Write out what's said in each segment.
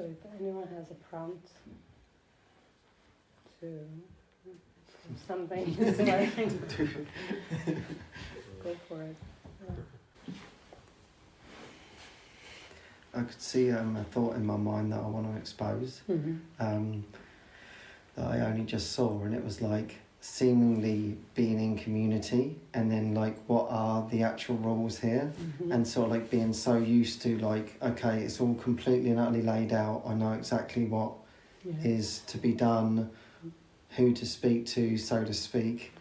if anyone has a prompt to something inspiring, go for it. Yeah. I could see a thought in my mind that I want to expose, that I only just saw, and it was like seemingly being in community, and then like what are the actual rules here, and sort of like being so used to like, okay, it's all completely and utterly laid out, I know exactly what is to be done, who to speak to, so to speak,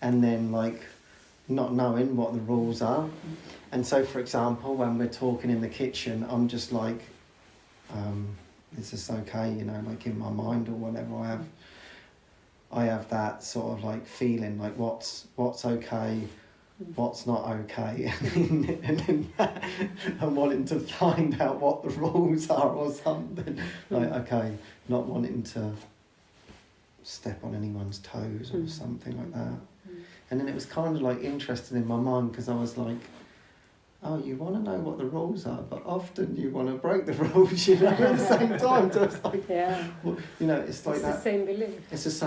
and then like not knowing what the rules are. And so, for example, when we're talking in the kitchen, I'm just like, is this okay, you know, like in my mind or whatever, I have that sort of like feeling, like what's okay, what's not okay, and then I'm wanting to find out what the rules are or something. Like, okay, not wanting to step on anyone's toes or something like that. And then it was kind of like interesting in my mind, because I was like, oh, you want to know what the rules are, but often you want to break the rules, you know, at the same time. So it's like, well, you know, it's like the same belief. It's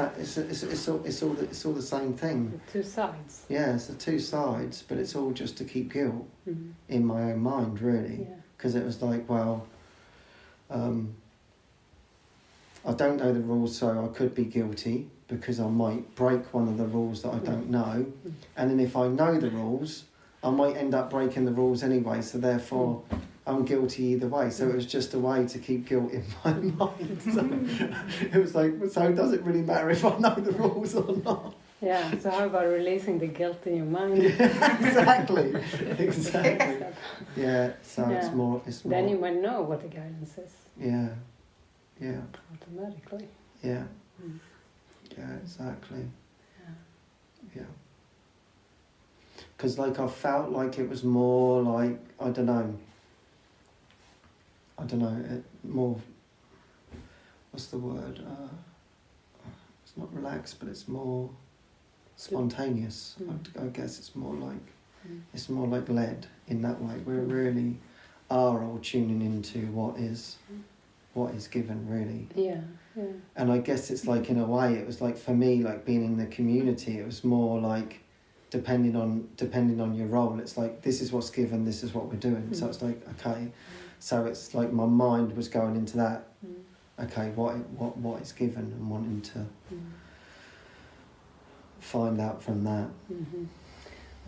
all the same thing. The two sides. Yeah, it's the two sides, but it's all just to keep guilt in my own mind, really. Because it was like, well, I don't know the rules, so I could be guilty because I might break one of the rules that I don't know. And then if I know the rules, I might end up breaking the rules anyway, so therefore I'm guilty either way. So it was just a way to keep guilt in my mind. So it was like, so does it really matter if I know the rules or not? Yeah, so how about releasing the guilt in your mind? Exactly. Yeah, so it's more... Then you might know what the guidance is. Yeah. Automatically. Yeah. Yeah, exactly. Yeah. Because like I felt like it was more like, I don't know, more, what's the word? It's not relaxed, but it's more spontaneous. I guess it's more like led in that way. We really are all tuning into what is given, really. Yeah. And I guess it's like, in a way, it was like, for me, like being in the community, it was more like, depending on your role, it's like, this is what's given, this is what we're doing. So it's like, okay, so it's like my mind was going into that, okay, what is given, and wanting to find out from that.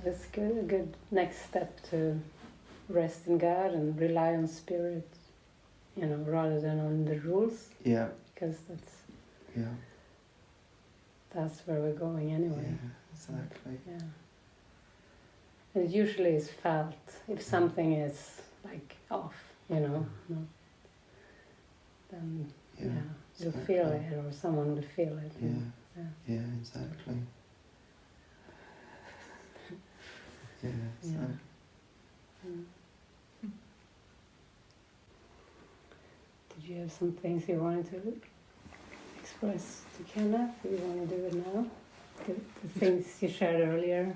That's good. A good next step to rest in God and rely on Spirit, you know, rather than on the rules. Yeah. Because that's where we're going anyway. Yeah, exactly. Yeah. And it usually is felt if something is like off, you know. Then you'll feel it, or someone will feel it. Yeah, exactly. Yeah. Did you have some things you wanted to express to Kenneth? Do you want to do it now? The things you shared earlier,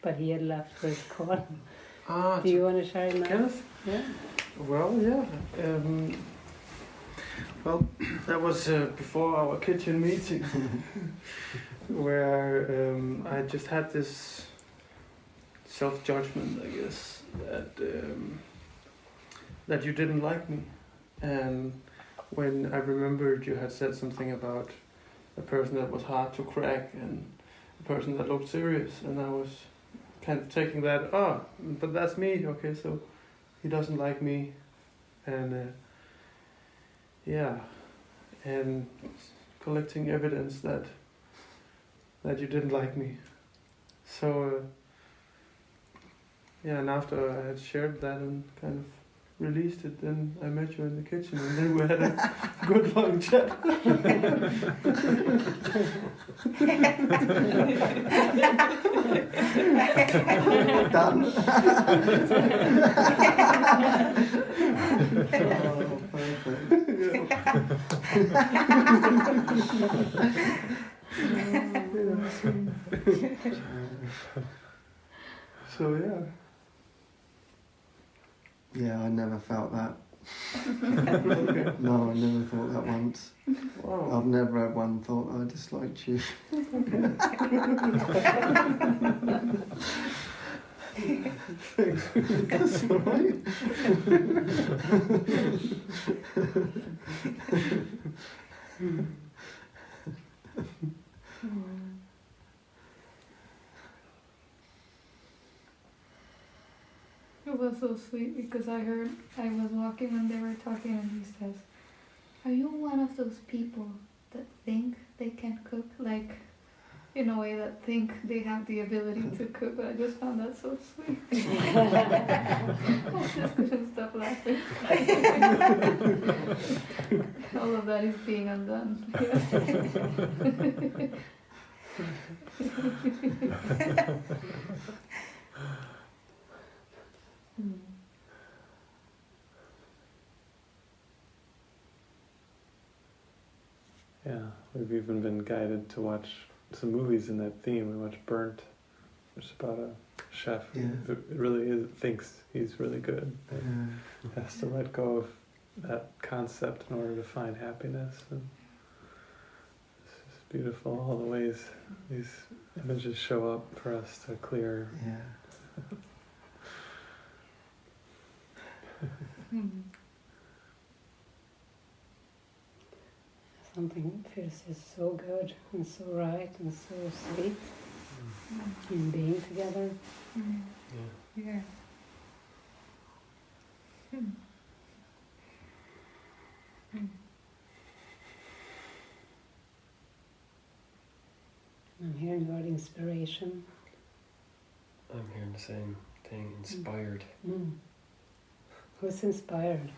but he had left for his call. Do you want to share it now? Kenneth? Yeah. Well, yeah. Well, that was before our kitchen meeting, where I just had this self-judgment, I guess, that you didn't like me. And when I remembered you had said something about a person that was hard to crack and a person that looked serious, and I was kind of taking that, but that's me, okay, so he doesn't like me, and and collecting evidence that you didn't like me. So and after I had shared that and kind of released it, then I met you in the kitchen, and then we had a good long chat. Done. So Yeah, I never felt that Okay. No, I never thought that once. Wow. I've never had one thought I disliked you. That's all right. It was so sweet because I was walking when they were talking and he says, "Are you one of those people that think they can cook? Like, in a way that think they have the ability to cook?" I just found that so sweet. I just couldn't stop laughing. All of that is being undone. Yeah, we've even been guided to watch some movies in that theme. We watched Burnt, which is about a chef Yeah. who really thinks he's really good. But Yeah. has to let go of that concept in order to find happiness. And it's just beautiful, all the ways these images show up for us to clear. Yeah. Something feels just so good and so right and so sweet in being together. Yeah. I'm hearing about inspiration. I'm hearing the same thing, inspired. Who's inspired?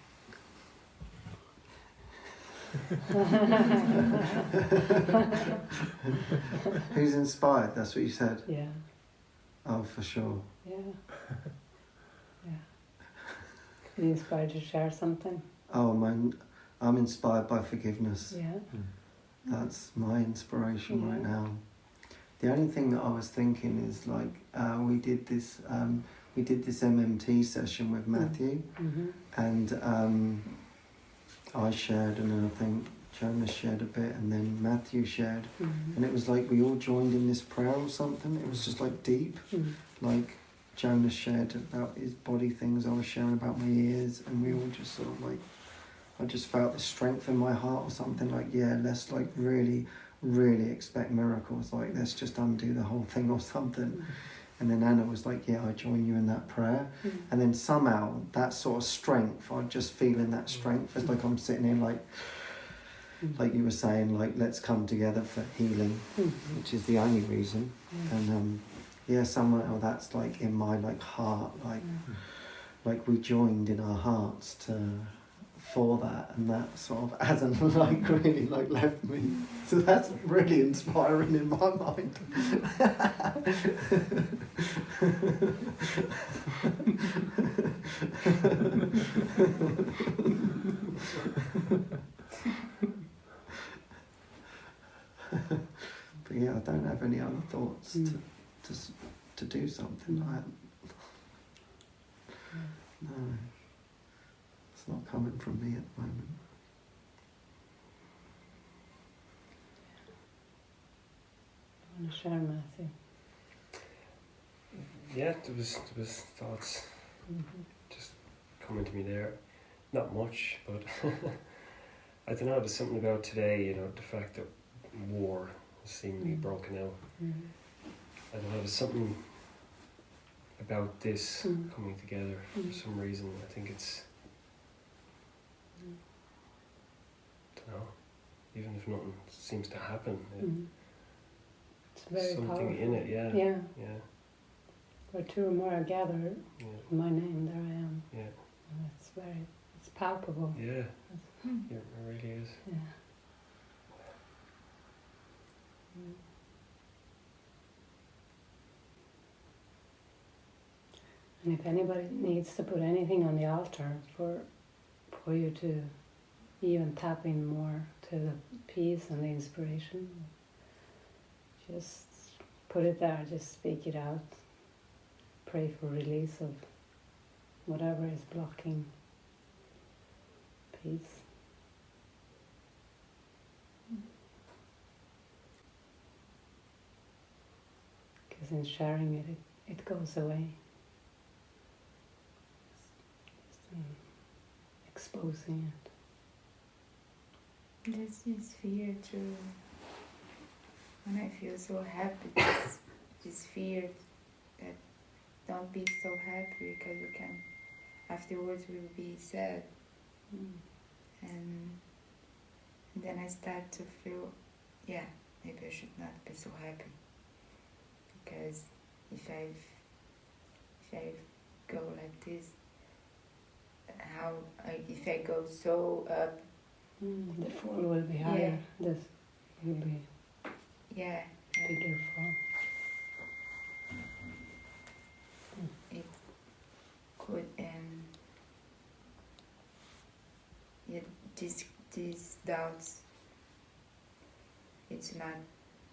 Who's inspired? That's what you said? Yeah, Oh, for sure. yeah, yeah. You inspired to share something? Oh, I'm inspired by forgiveness. Yeah. That's my inspiration right Yeah. now. The only thing that I was thinking is like we did this MMT session with Matthew, Mm-hmm. and I shared, and then I think Jonas shared a bit, and then Matthew shared, Mm-hmm. and it was like we all joined in this prayer or something. It was just like deep, like Jonas shared about his body things, I was sharing about my ears, and we all just sort of like, I just felt the strength in my heart or something like, yeah, let's like really, really expect miracles, like let's just undo the whole thing or something. And then Anna was like, yeah, I join you in that prayer. And then somehow that sort of strength, I'm just feeling that strength. It's like I'm sitting here like you were saying, like let's come together for healing, which is the only reason. And yeah, somehow that's like in my like heart, like we joined in our hearts for that, and that sort of hasn't like really like left me. So that's really inspiring in my mind. But yeah, I don't have any other thoughts to do something like that. No, it's not coming from me at the moment. I want to share, Matthew. Yeah, there was thoughts just coming to me there. Not much, but I don't know, there's something about today, you know, the fact that war has seemingly broken out. I don't know, there's something about this coming together for some reason. I think it's, I don't know, even if nothing seems to happen, It's very something powerful. in it, yeah. Yeah. Yeah. Where two or more are gathered, Yeah. in my name, there I am. Yeah. And it's palpable. Yeah. Yeah, it really is. Yeah. And if anybody needs to put anything on the altar for you to even tap in more to the peace and the inspiration, just put it there, just speak it out. Pray for release of whatever is blocking peace. Because in sharing it, it goes away. Just, exposing it. There's this fear too. When I feel so happy, this fear that don't be so happy because you can, afterwards we'll be sad. And then I start to feel, yeah, maybe I should not be so happy. Because if I go like this, if I go so up, the fall will be higher. This will be bigger fall. It could these doubts. It's not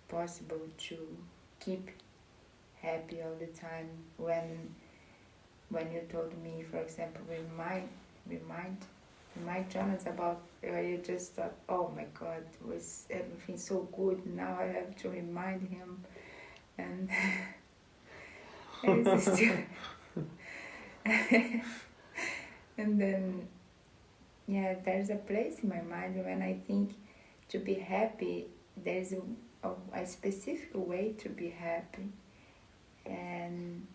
possible to keep happy all the time. When you told me, for example, remind Jonas about, you just thought, oh my God, was everything so good? Now I have to remind him, and it's still and then there's a place in my mind when I think to be happy, there's a specific way to be happy, and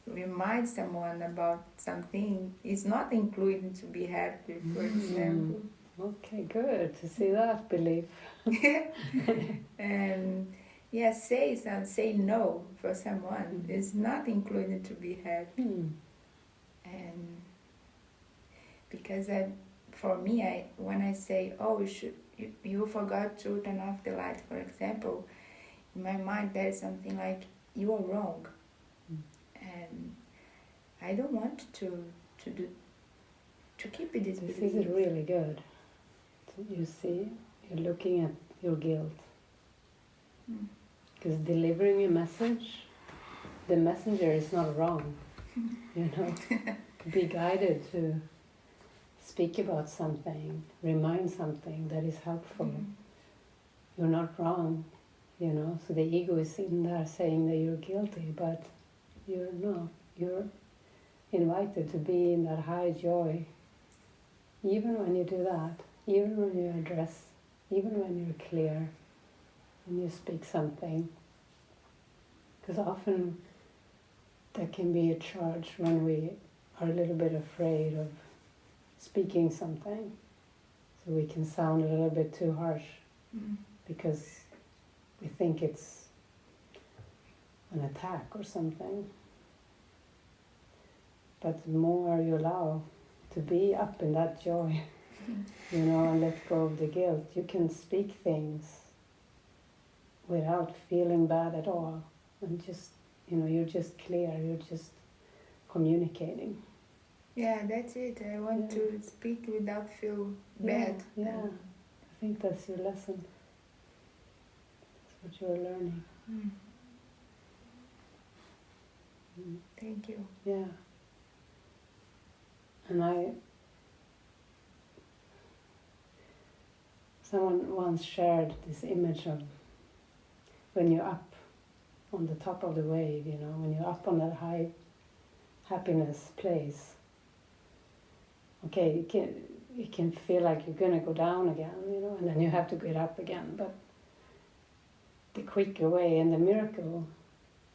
remind someone about something is not included to be happy, for example. Okay, good to see that belief. And say no for someone is not included to be happy. And because for me, when I say, oh, you forgot to turn off the light, for example, in my mind there's something like, you are wrong. And I don't want to keep it this belief. This is really good. You see, you're looking at your guilt. Because delivering a message, the messenger is not wrong. You know, to be guided to speak about something, remind something that is helpful. You're not wrong, you know. So the ego is in there saying that you're guilty, but you're not. You're invited to be in that high joy. Even when you do that, even when you address, even when you're clear, when you speak something. Because often there can be a charge when we are a little bit afraid of speaking something. So we can sound a little bit too harsh because we think it's an attack or something. But the more you allow to be up in that joy, you know, and let go of the guilt, you can speak things without feeling bad at all. And just, you know, you're just clear, you're just communicating. Yeah, that's it. I want to speak without feel bad. Yeah, I think that's your lesson. That's what you're learning. Thank you. Yeah. And someone once shared this image of when you're up on the top of the wave, you know, when you're up on that high happiness place. Okay, it can feel like you're gonna go down again, you know, and then you have to get up again. But the quicker way and the miracle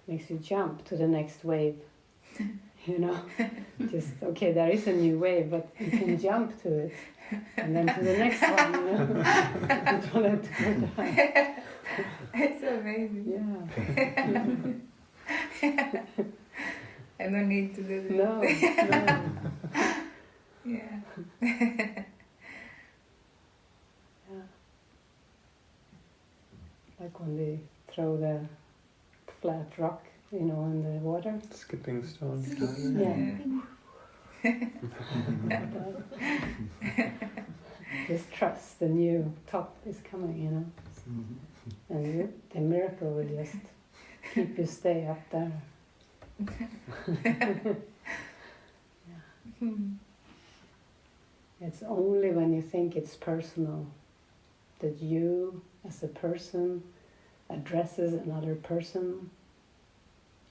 makes you jump to the next wave. You know, just, okay, there is a new wave, but you can jump to it, and then to the next one, you know, you don't have to go down. It's amazing. Yeah. I don't need to do it. No. Yeah. Yeah. Like when they throw the flat rock, you know, in the water. Skipping stone. Yeah. Just trust the new top is coming, you know. And the miracle will just keep you stay up there. It's only when you think it's personal that you, as a person, addresses another person.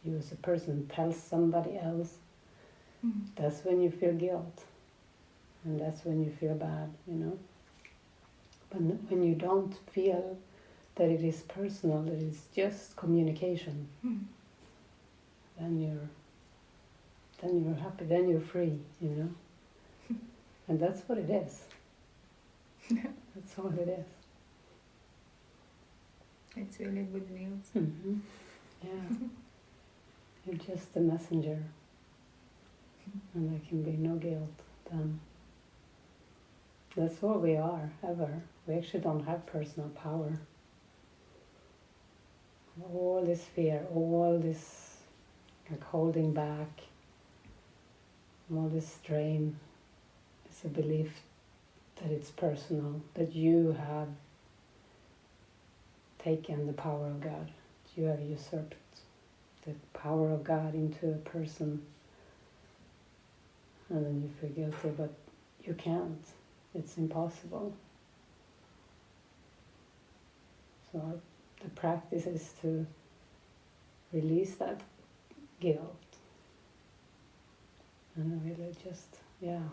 You, as a person, tells somebody else. That's when you feel guilt, and that's when you feel bad, you know. But when you don't feel that it is personal, that it's just communication, then you're happy, then you're free, you know. And that's what it is. That's all it is. It's really good news. Yeah. You're just the messenger. And there can be no guilt then. That's all we are, ever. We actually don't have personal power. All this fear, all this like holding back, all this strain is a belief that it's personal, that you have taken the power of God, that you have usurped the power of God into a person, and then you feel guilty, but you can't. It's impossible. So the practice is to release that guilt and really just,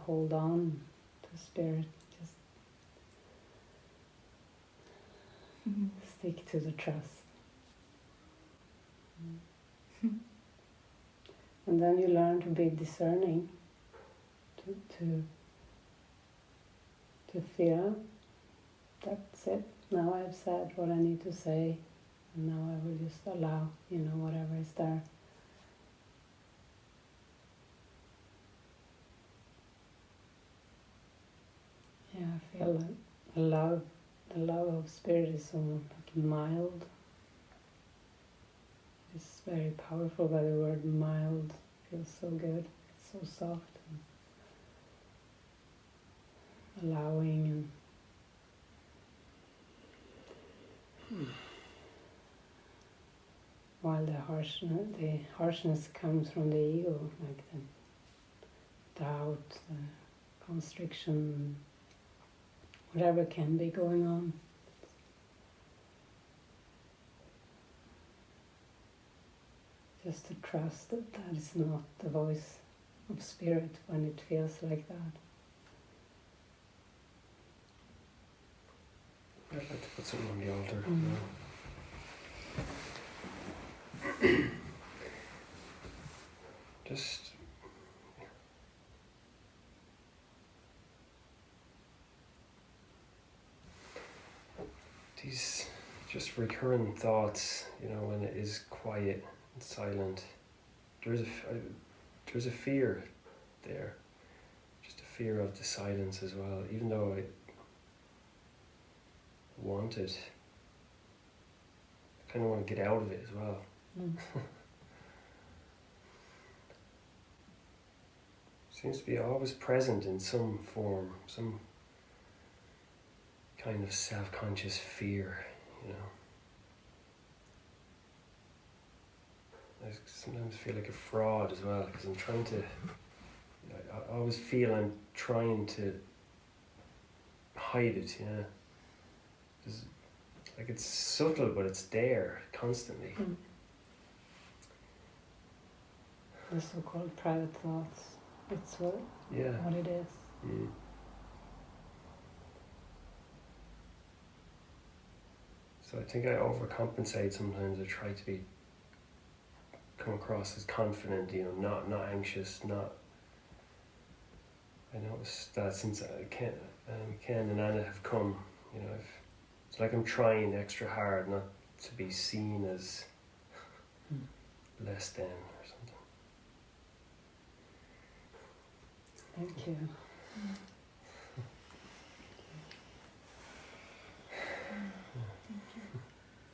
hold on to spirit. Just stick to the trust. And then you learn to be discerning, to feel, that's it. Now I've said what I need to say, and now I will just allow, whatever is there. Yeah, I feel like the love of spirit is so like mild. It's very powerful by the word mild. Feels so good. It's so soft and allowing and while the harshness comes from the ego, like the doubt, the constriction, whatever can be going on. Just to trust that that is not the voice of spirit when it feels like that. I'd like to put something on the altar. Just these just recurrent thoughts, when it is quiet and silent, there's a fear there, just a fear of the silence as well, even though I want it. I kind of want to get out of it as well. Seems to be always present in some form, some kind of self-conscious fear, I sometimes feel like a fraud as well, because I'm trying to, I always feel I'm trying to hide it, like it's subtle, but it's there constantly. The so-called private thoughts. It's what it is. So I think I overcompensate sometimes. I try to come across as confident, not anxious, not. I noticed that since Ken and Anna have come, it's like I'm trying extra hard not to be seen as less than or something. Thank you.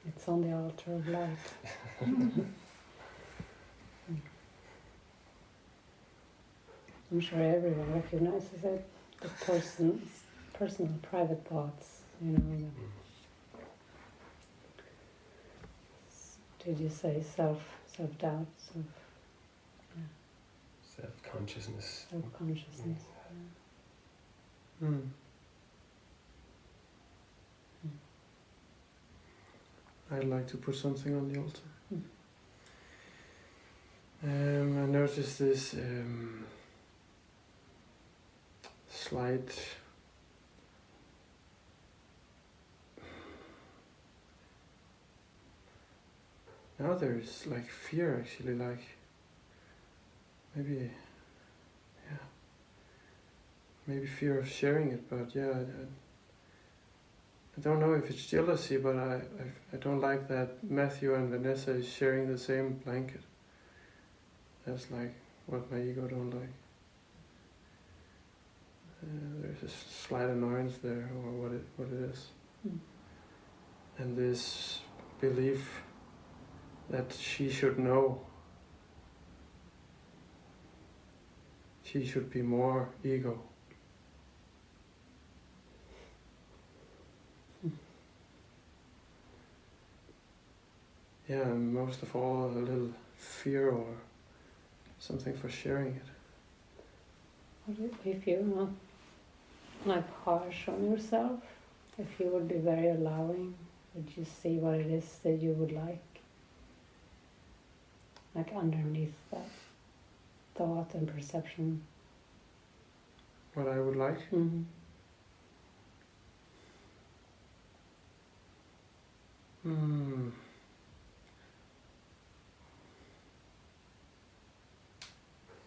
It's on the altar of light. I'm sure everyone recognizes it. The personal, private thoughts, Did you say self-doubt, Self-consciousness. self-consciousness? I'd like to put something on the altar. I noticed this slight now there's like fear actually, like maybe fear of sharing it, but I don't know if it's jealousy, but I don't like that Matthew and Vanessa is sharing the same blanket. That's like what my ego don't like. There's a slight annoyance there, or what it is. And this belief that she should know. She should be more ego. Yeah, and most of all, a little fear or something for sharing it. If you're not like harsh on yourself, if you would be very allowing, would you see what it is that you would like underneath that thought and perception? What I would like?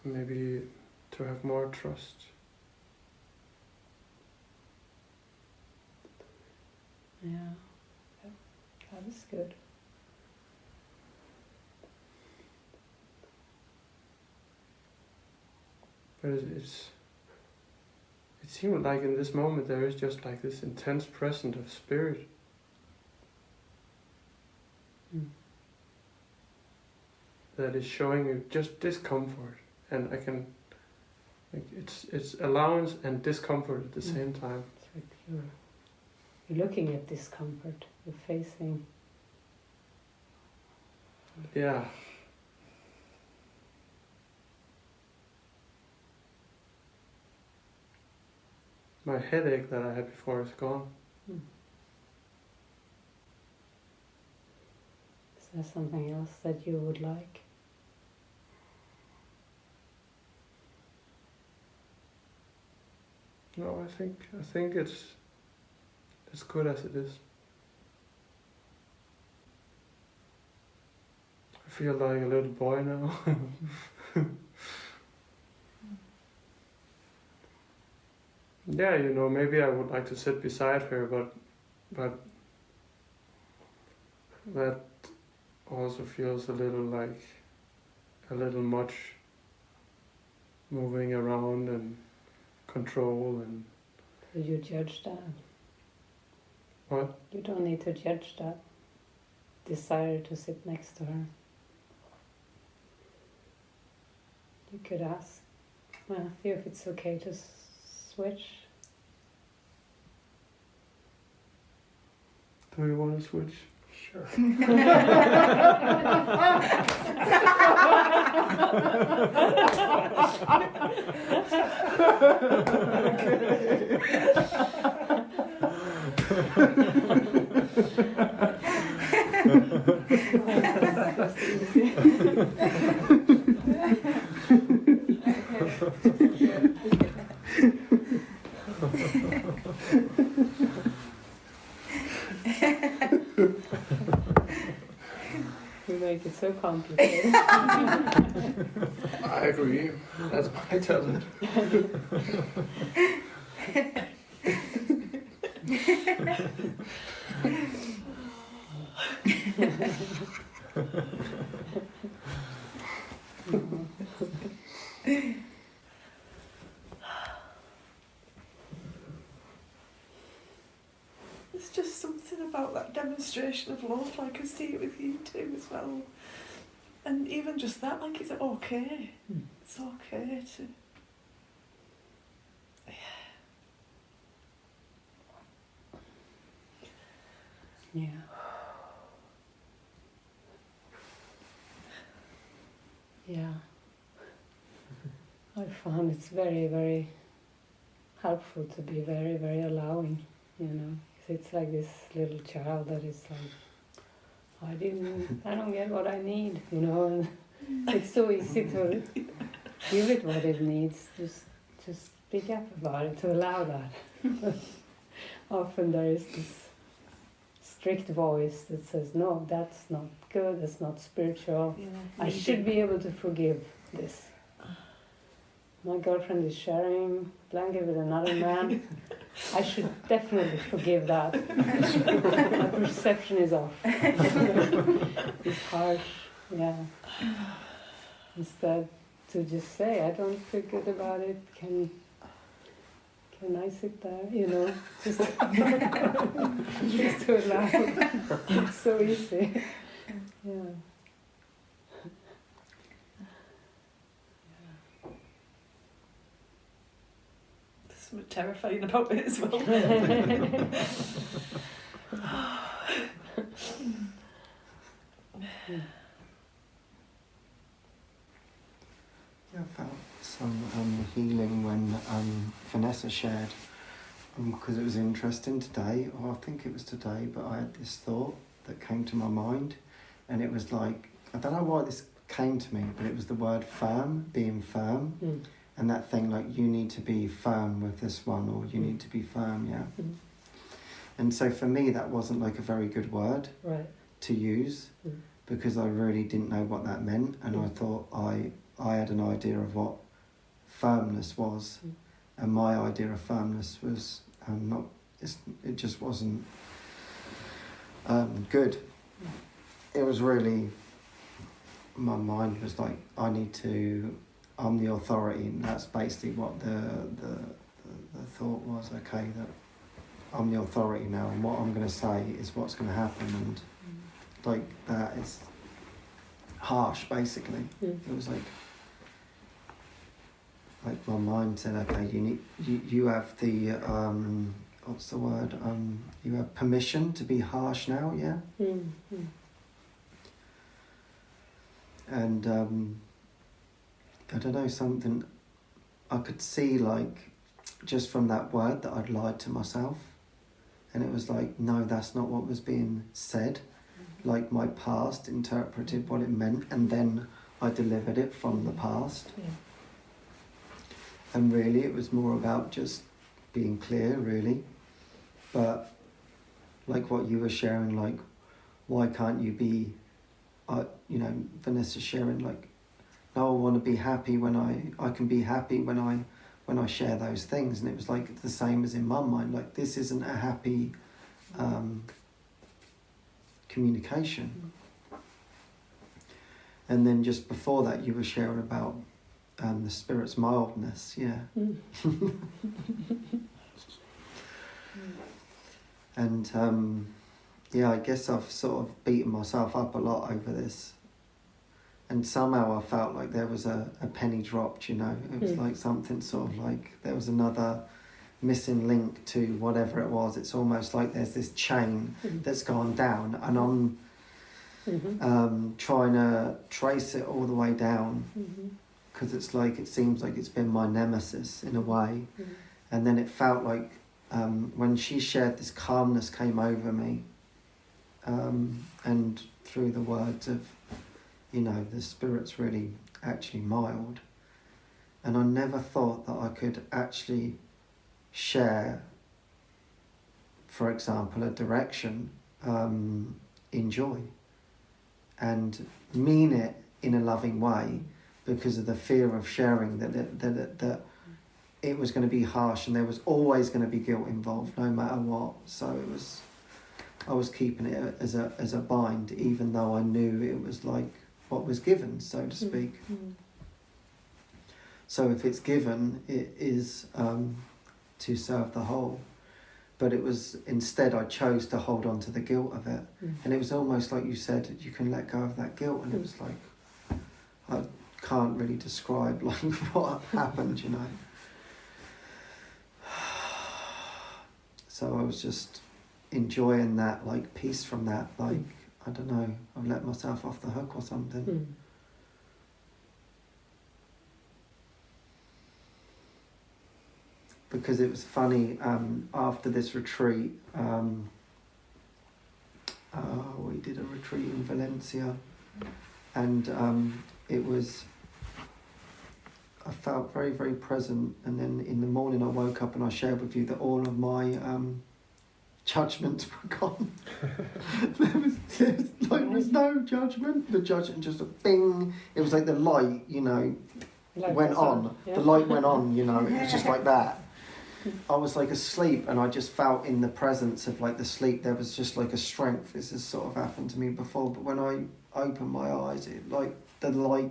Maybe to have more trust. Yeah, that is good. But it seemed like in this moment there is just like this intense presence of spirit. That is showing you just discomfort, and I can, like, it's allowance and discomfort at the same time. It's like you're looking at discomfort, you're facing. Yeah. My headache that I had before is gone. Is there something else that you would like? No, I think it's as good as it is. I feel like a little boy now. Yeah, maybe I would like to sit beside her, but that also feels a little much, moving around and control and. Do you judge that? What? You don't need to judge that desire to sit next to her. You could ask Matthew if it's okay to switch. Do you want to switch? Sure. You make it so complicated. I agree. That's my talent. There's just something about that demonstration of love, I can see it with you too as well. And even just that, like, it's okay. It's okay to... Yeah. Yeah. I found it's very, very helpful to be very, very allowing, you know. 'Cause it's like this little child that is like, I don't get what I need, you know, and it's so easy to give it what it needs, just speak up about it, to allow that. Often there is this strict voice that says, no, that's not good, that's not spiritual. Yeah. I should be able to forgive this. My girlfriend is sharing blanket with another man. I should definitely forgive that. My perception is off. It's harsh, yeah. Instead to just say, I don't feel good about it. Can I sit there? You know, just to allow. It's so easy. Yeah. There's something terrifying about it as well. Yeah, I felt some healing when Vanessa shared, because it was interesting today, or I think it was today, but I had this thought that came to my mind, and it was like, I don't know why this came to me, but it was the word firm, being firm, and that thing like, you need to be firm with this one, or you need to be firm, yeah. And so for me, that wasn't like a very good word to use, because I really didn't know what that meant, and I thought I had an idea of what firmness was, and my idea of firmness was it just wasn't good. It was really, my mind was like, I'm the authority, and that's basically what the thought was, okay, that I'm the authority now, and what I'm going to say is what's going to happen, and like that is harsh, basically. It was like my mind said, okay, you have the what's the word? You have permission to be harsh now, yeah. And I don't know, something I could see, like, just from that word, that I'd lied to myself, and it was like, no, that's not what was being said. Like, my past interpreted what it meant, and then I delivered it from the past. And really, it was more about just being clear, really. But like what you were sharing, like, why can't you be, Vanessa sharing, like, no, I want to be happy when I can be happy when I share those things. And it was like the same as in my mind, like, this isn't a happy communication. And then just before that, you were sharing about the spirit's mildness, yeah. And I guess I've sort of beaten myself up a lot over this, and somehow I felt like there was a penny dropped, you know. It was like something sort of like there was another missing link to whatever it was. It's almost like there's this chain that's gone down, and I'm trying to trace it all the way down, because it's like, it seems like it's been my nemesis in a way. And then it felt like when she shared, this calmness came over me, and through the words of, the spirit's really actually mild. And I never thought that I could actually share, for example, a direction in joy, and mean it in a loving way, because of the fear of sharing that it was going to be harsh, and there was always going to be guilt involved, no matter what. So I was keeping it as a bind, even though I knew it was like what was given, so to speak. So if it's given, it is to serve the whole. But it was, instead, I chose to hold on to the guilt of it. And it was almost like you said, you can let go of that guilt. And it was like, I can't really describe like what happened, So I was just enjoying that, like, peace from that, like, I don't know, I've let myself off the hook or something. because it was funny, after this retreat, we did a retreat in Valencia, and I felt very, very present, and then in the morning I woke up and I shared with you that all of my judgments were gone. there was no judgment. The judgment just a bing. It was like the light, went on. Yeah. The light went on, it was just like that. I was like asleep, and I just felt in the presence of like the sleep, there was just like a strength. This has sort of happened to me before, but when I opened my eyes, it like the light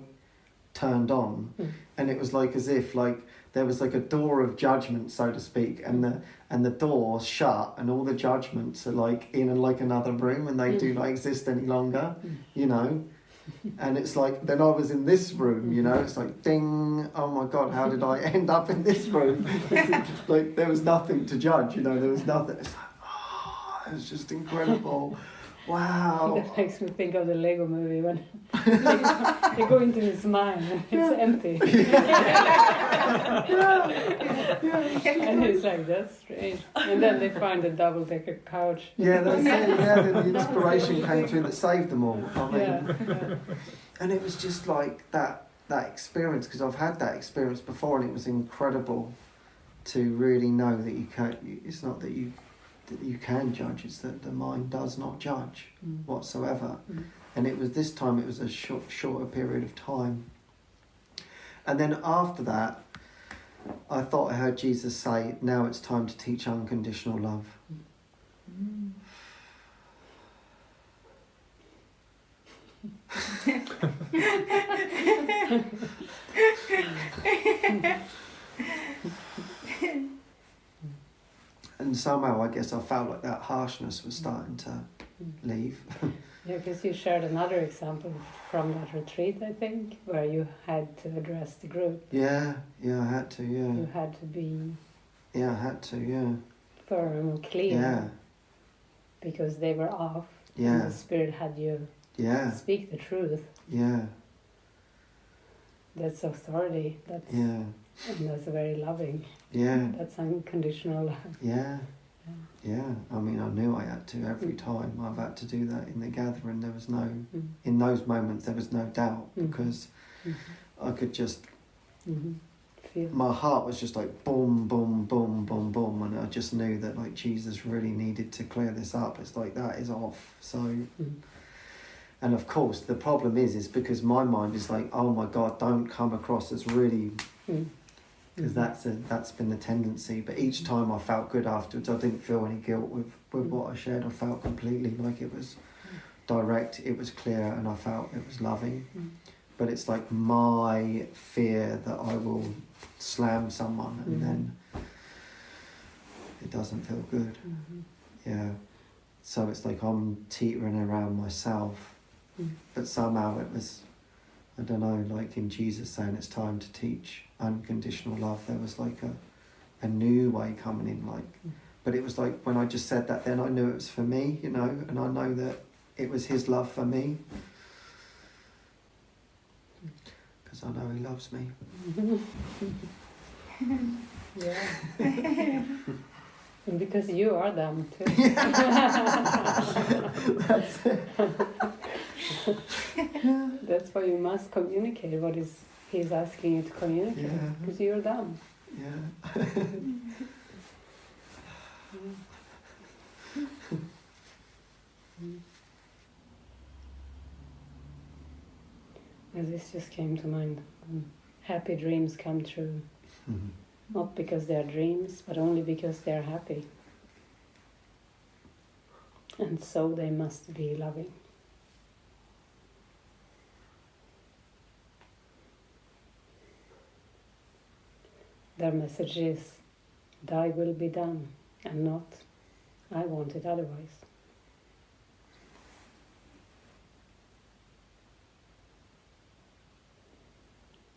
turned on, and it was like as if like there was like a door of judgment, so to speak, and the door shut, and all the judgments are like in like another room, and they do not exist any longer, And it's like, then I was in this room, it's like, ding, oh my God, how did I end up in this room? Like, there was nothing to judge, there was nothing. It's like, it was just incredible. Wow. That makes me think of the Lego movie when they go into his mind and it's empty. And he's like, that's strange. And then they find a double-decker couch. Yeah, that's it. Yeah, then the inspiration came through that saved them all. I mean, and it was just like that experience, because I've had that experience before, and it was incredible to really know that you can't. It's not that you can judge, it's that the mind does not judge whatsoever. And it was this time, it was a shorter period of time. And then after that, I thought I heard Jesus say, now it's time to teach unconditional love. And somehow I guess I felt like that harshness was starting to leave. Yeah, because you shared another example from that retreat, I think, where you had to address the group. Yeah, I had to, yeah. You had to be... Yeah, I had to, yeah. Firm and clear. Yeah. Because they were off. Yeah. And the Spirit had you speak the truth. Yeah. That's authority. That's, and that's very loving. Yeah. That's unconditional love. Yeah. Yeah, I mean, I knew I had to every time. I've had to do that in the gathering. There was no, in those moments, there was no doubt, because I could just, feel. My heart was just like boom, boom, boom, boom, boom, and I just knew that like Jesus really needed to clear this up. It's like, that is off. So, and of course, the problem is because my mind is like, oh my God, don't come across as really... Because that's been the tendency. But each time I felt good afterwards. I didn't feel any guilt with what I shared. I felt completely like it was direct, it was clear, and I felt it was loving. But it's like my fear that I will slam someone and then it doesn't feel good. Yeah. So it's like I'm teetering around myself. But somehow it was, I don't know, like in Jesus saying it's time to teach unconditional love, there was like a new way coming in, like, but it was like when I just said that, then I knew it was for me, and I know that it was his love for me, because I know he loves me. And because you are them too. That's it. That's why you must communicate what he's asking you to communicate, because you're them. And this just came to mind. Happy dreams come true. Not because they are dreams, but only because they are happy. And so they must be loving. Their message is, thy will be done, and not, I want it otherwise.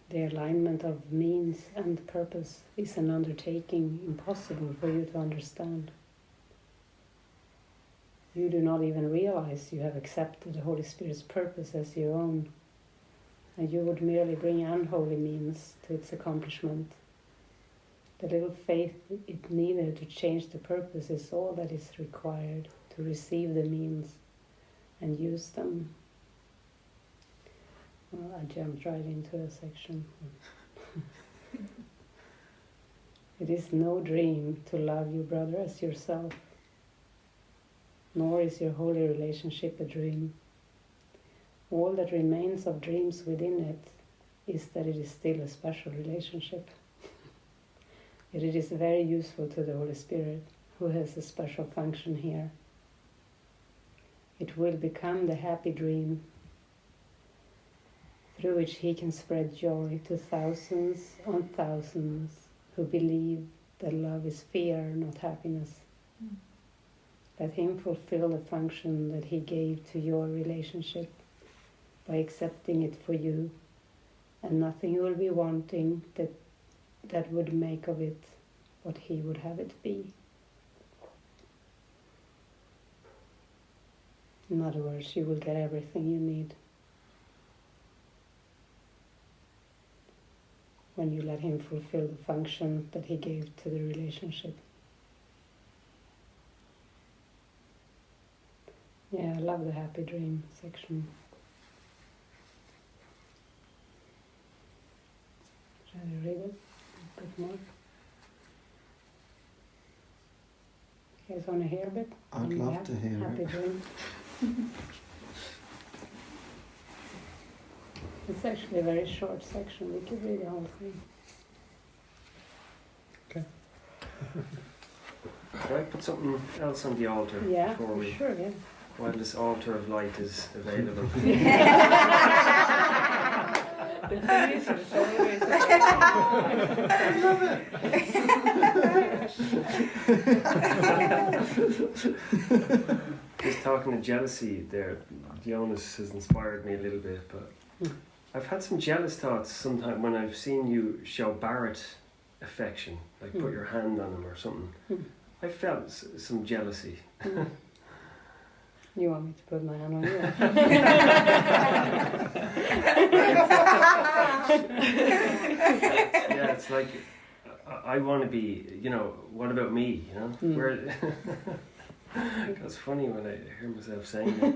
The alignment of means and purpose is an undertaking impossible for you to understand. You do not even realize you have accepted the Holy Spirit's purpose as your own, and you would merely bring unholy means to its accomplishment. The little faith it needed to change the purpose is all that is required to receive the means and use them. Well, I jumped right into a section. It is no dream to love your brother as yourself, nor is your holy relationship a dream. All that remains of dreams within it is that it is still a special relationship. Yet it is very useful to the Holy Spirit, who has a special function here. It will become the happy dream through which he can spread joy to thousands on thousands who believe that love is fear, not happiness. Let him fulfill the function that he gave to your relationship by accepting it for you, and nothing you will be wanting that would make of it what he would have it be. In other words, you will get everything you need when you let him fulfill the function that he gave to the relationship. Yeah, I love the happy dream section. Shall I read it a bit more? You guys want to hear a bit? I'd love to hear happy it. dream. It's actually a very short section. We could read the whole thing. Okay. Can I put something else on the altar Yeah, before we, sure, yeah. while this altar of light is available? The thing is, it's always Just talking of jealousy there, Jonas has inspired me a little bit, but I've had some jealous thoughts sometimes when I've seen you show Barret affection, like put your hand on him or something. I felt some jealousy. You want me to put my hand on you? Yeah, it's like I want to be, what about me, Where it's funny when I hear myself saying that.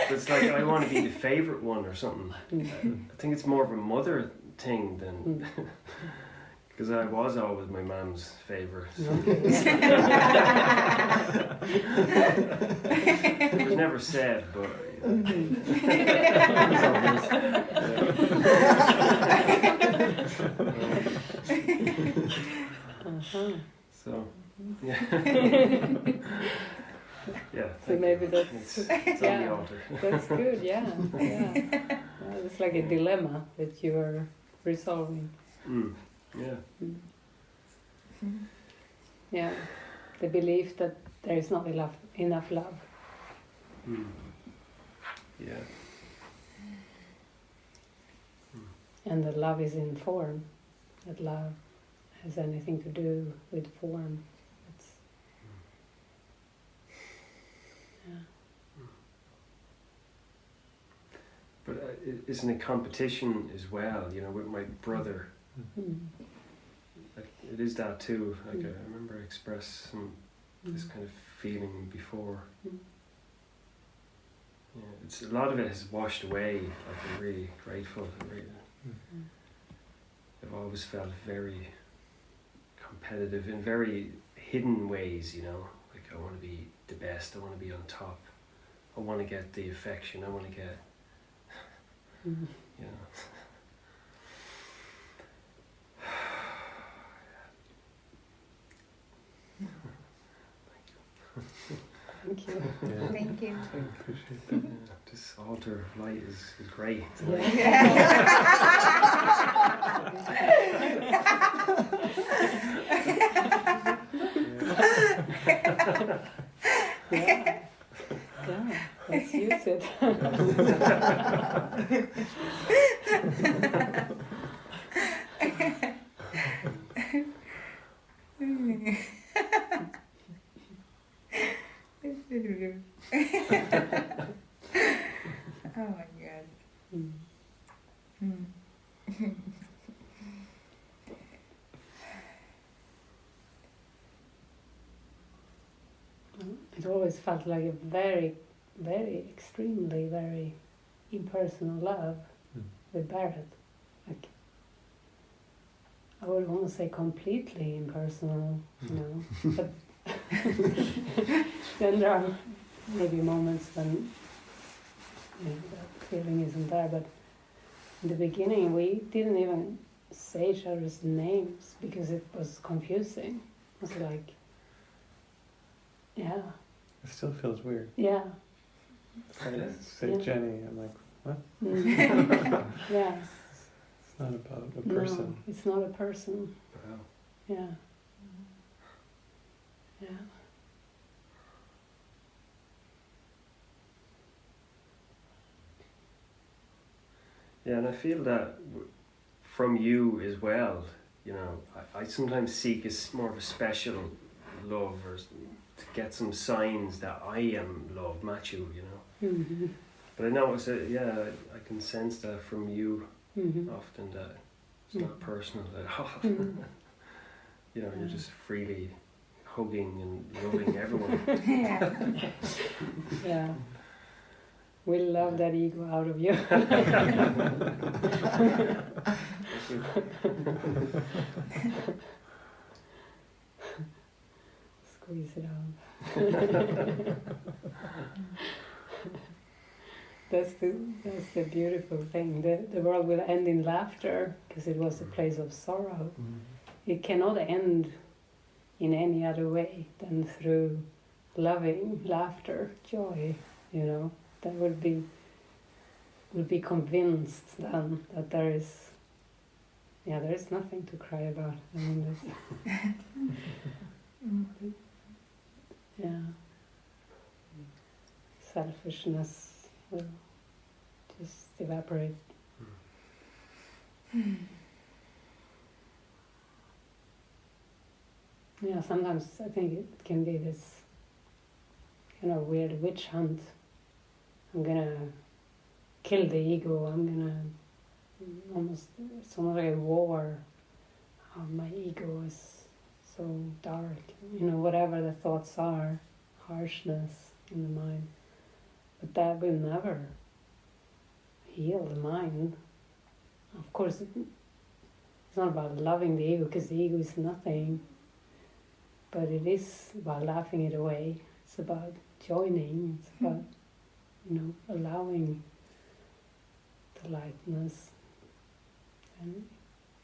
It's like I want to be the favourite one or something. I think it's more of a mother thing than... Because I was always my mum's favourite. So. It was never said, but... So, yeah. Yeah. So maybe that's it's on the altar. That's good. Yeah. It's like a dilemma that you are resolving. Yeah. Yeah. The belief that there is not enough love. Yeah. And that love is in form. That love has anything to do with form. But isn't it competition as well, with my brother? Like, it is that too. Like I remember I expressed this kind of feeling before. Yeah, it's a lot of it has washed away. Like I'm really grateful. I've always felt very competitive in very hidden ways. Like I want to be the best. I want to be on top. I want to get the affection. I want to get. Thank you. Yeah. Thank you. I appreciate that. Yeah, this altar of light is great. Yeah, let's use it. Oh my god. always felt like a very, very extremely, very impersonal love with Barret. Like, I would almost say completely impersonal, you know. But then there are maybe moments when that feeling isn't there. But in the beginning, we didn't even say each other's names because it was confusing. It was like, yeah. It still feels weird. Yeah. If I say Yeah. Jenny, I'm like, what? Yeah. It's not about a person. No, it's not a person. Wow. Yeah. Yeah. Yeah, and I feel that from you as well. You know, I sometimes seek more of a special love, or to get some signs that I am love, match you. You know. Mm-hmm. But I know it's I can sense that from you Mm-hmm. often, that it's not personal at all. Mm-hmm. You know, you're just freely hugging and loving everyone. Yeah. Yeah. We love that ego out of you. Squeeze it out. That's the beautiful thing. The world will end in laughter because it was a place of sorrow. It cannot end in any other way than through loving, laughter, joy, you know. That would be convinced then that there is nothing to cry about. I mean, yeah, selfishness will just evaporate. Yeah, sometimes I think it can be this kind of weird witch hunt. I'm gonna kill the ego. I'm gonna it's almost like a war. My ego is so dark. You know, whatever the thoughts are, harshness in the mind. But that will never heal the mind. Of course, it's not about loving the ego, because the ego is nothing. But it is about laughing it away. It's about joining. It's about, you know, allowing the lightness. And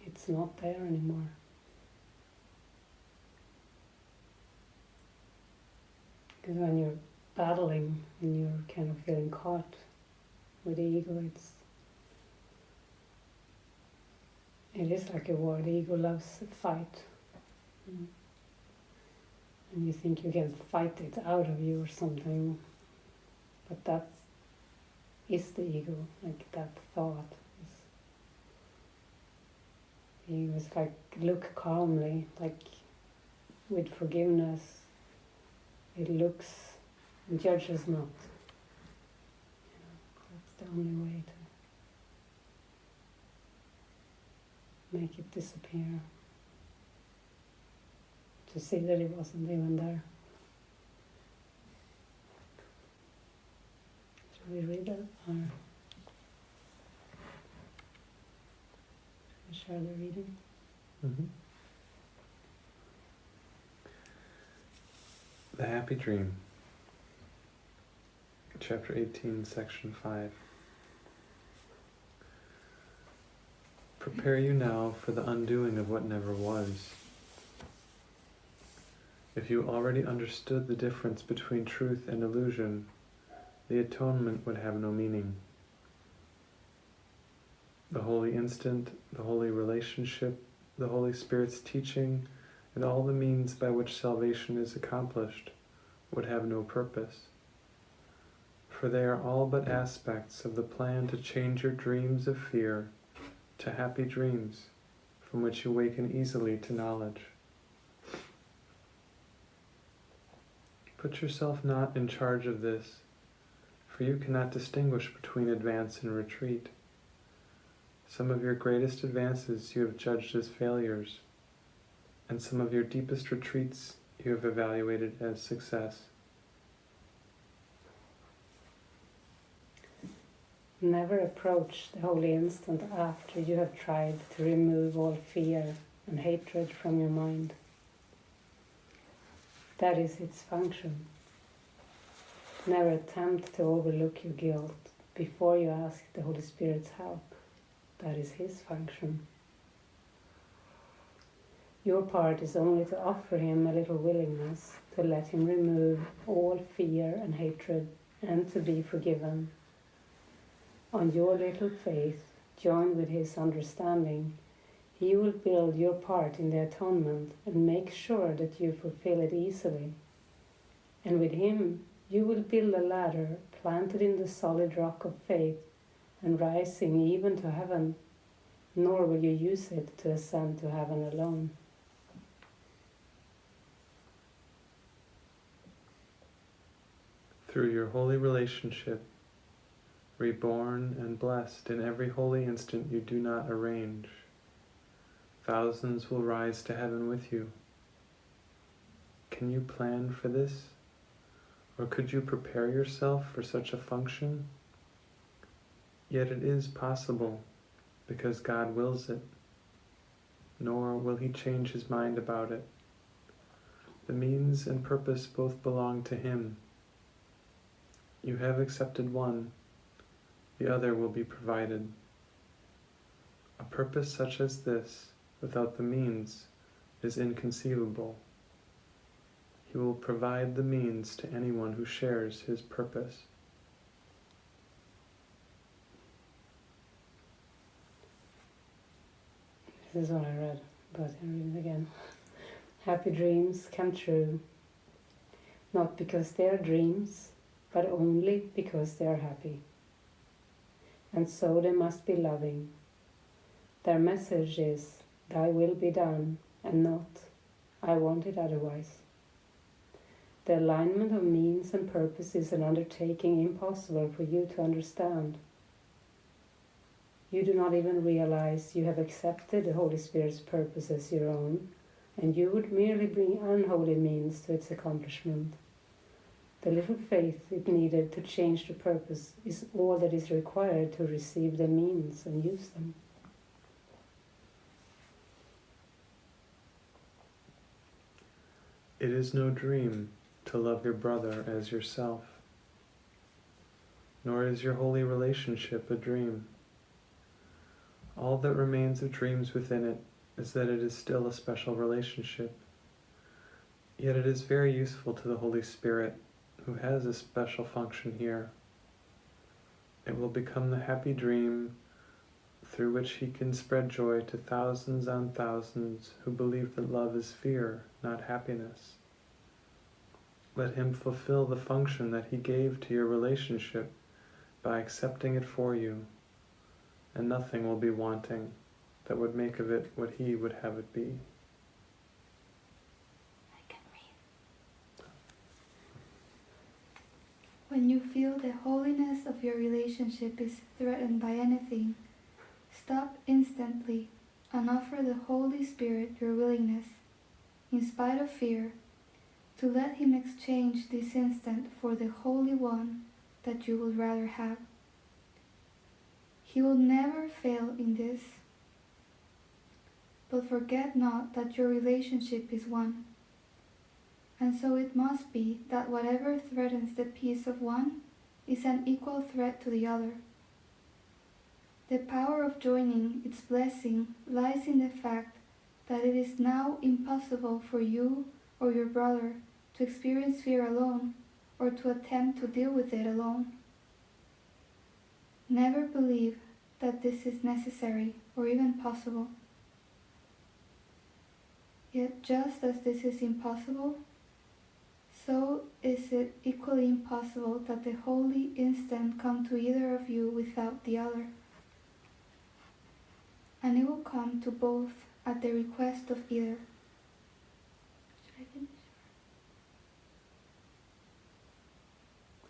it's not there anymore. Because when you're battling and you're kind of feeling caught with the ego, it is like a war. The ego loves a fight. And you think you can fight it out of you or something. But that is the ego, like that thought. The ego is like, look calmly, like with forgiveness. It looks and judges not. You know, that's the only way to make it disappear. To see that it wasn't even there. Should we read it, or should we share the reading? Mm-hmm. The Happy Dream, Chapter 18, Section 5. Prepare you now for the undoing of what never was. If you already understood the difference between truth and illusion, the atonement would have no meaning. The holy instant, the holy relationship, the Holy Spirit's teaching, and all the means by which salvation is accomplished would have no purpose. For they are all but aspects of the plan to change your dreams of fear to happy dreams, from which you waken easily to knowledge. Put yourself not in charge of this, for you cannot distinguish between advance and retreat. Some of your greatest advances you have judged as failures, and some of your deepest retreats you have evaluated as success. Never approach the holy instant after you have tried to remove all fear and hatred from your mind. That is its function. Never attempt to overlook your guilt before you ask the Holy Spirit's help. That is His function. Your part is only to offer Him a little willingness to let Him remove all fear and hatred and to be forgiven. On your little faith, joined with His understanding, He will build your part in the atonement and make sure that you fulfill it easily. And with Him, you will build a ladder planted in the solid rock of faith and rising even to heaven, nor will you use it to ascend to heaven alone. Through your holy relationship, reborn and blessed in every holy instant you do not arrange, thousands will rise to heaven with you. Can you plan for this? Or could you prepare yourself for such a function? Yet it is possible, because God wills it, nor will He change His mind about it. The means and purpose both belong to Him. You have accepted one, the other will be provided. A purpose such as this, without the means, is inconceivable. He will provide the means to anyone who shares His purpose. This is what I read, but I'll read it again. Happy dreams come true, not because they are dreams, but only because they are happy. And so they must be loving. Their message is, Thy will be done, and not, I want it otherwise. The alignment of means and purpose is an undertaking impossible for you to understand. You do not even realize you have accepted the Holy Spirit's purpose as your own, and you would merely bring unholy means to its accomplishment. The little faith it needed to change the purpose is all that is required to receive the means and use them. It is no dream to love your brother as yourself, nor is your holy relationship a dream. All that remains of dreams within it is that it is still a special relationship. Yet it is very useful to the Holy Spirit, who has a special function here. It will become the happy dream through which He can spread joy to thousands on thousands who believe that love is fear, not happiness. Let Him fulfill the function that He gave to your relationship by accepting it for you, and nothing will be wanting that would make of it what He would have it be. When you feel the holiness of your relationship is threatened by anything, stop instantly and offer the Holy Spirit your willingness, in spite of fear, to let Him exchange this instant for the Holy One that you would rather have. He will never fail in this. But forget not that your relationship is one. And so it must be that whatever threatens the peace of one is an equal threat to the other. The power of joining its blessing lies in the fact that it is now impossible for you or your brother to experience fear alone or to attempt to deal with it alone. Never believe that this is necessary or even possible. Yet just as this is impossible, so is it equally impossible that the holy instant come to either of you without the other. And it will come to both at the request of either. Should I finish?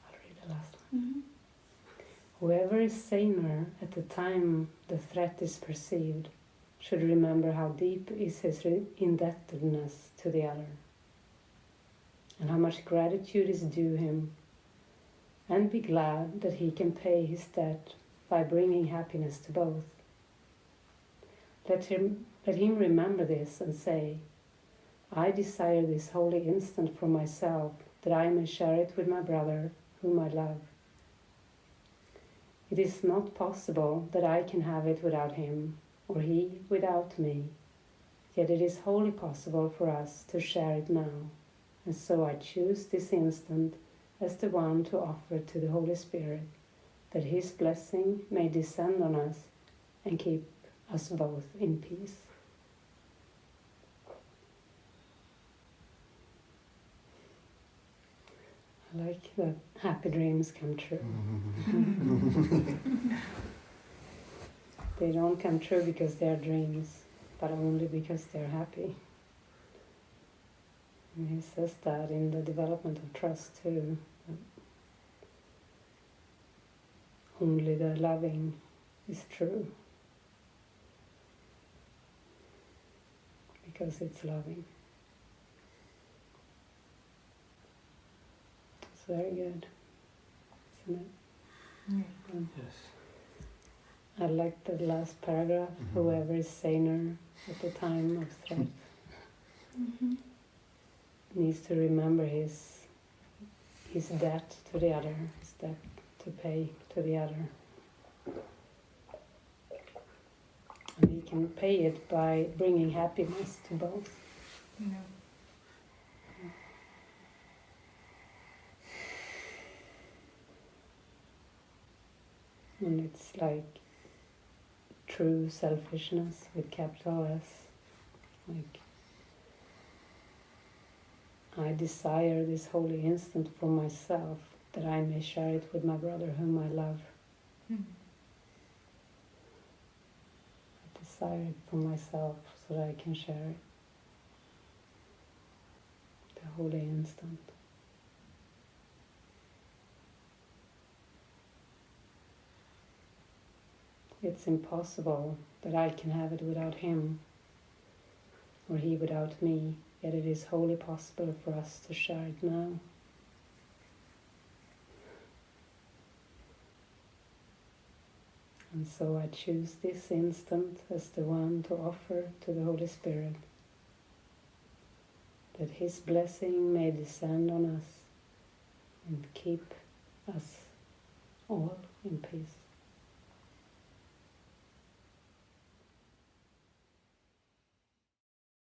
I'll read the last one. Mm-hmm. Whoever is saner at the time the threat is perceived should remember how deep is his indebtedness to the other, and how much gratitude is due him, and be glad that he can pay his debt by bringing happiness to both. Let him remember this and say, I desire this holy instant for myself, that I may share it with my brother, whom I love. It is not possible that I can have it without him, or he without me, yet it is wholly possible for us to share it now, and so I choose this instant as the one to offer to the Holy Spirit, that his blessing may descend on us and keep us both in peace. I like that happy dreams come true. They don't come true because they're dreams, but only because they're happy. And he says that in the development of trust too. Only the loving is true. Because it's loving. It's very good, isn't it? Yeah. Yes. I like the last paragraph, whoever is saner at the time of threat needs to remember his debt to the other, his debt to pay to the other. And he can pay it by bringing happiness to both. Yeah. And it's like true selfishness with capital S. Like, I desire this holy instant for myself, that I may share it with my brother whom I love. Mm. I desire it for myself so that I can share it. The holy instant. It's impossible that I can have it without him, or he without me, yet it is wholly possible for us to share it now. And so I choose this instant as the one to offer to the Holy Spirit, that his blessing may descend on us and keep us all in peace.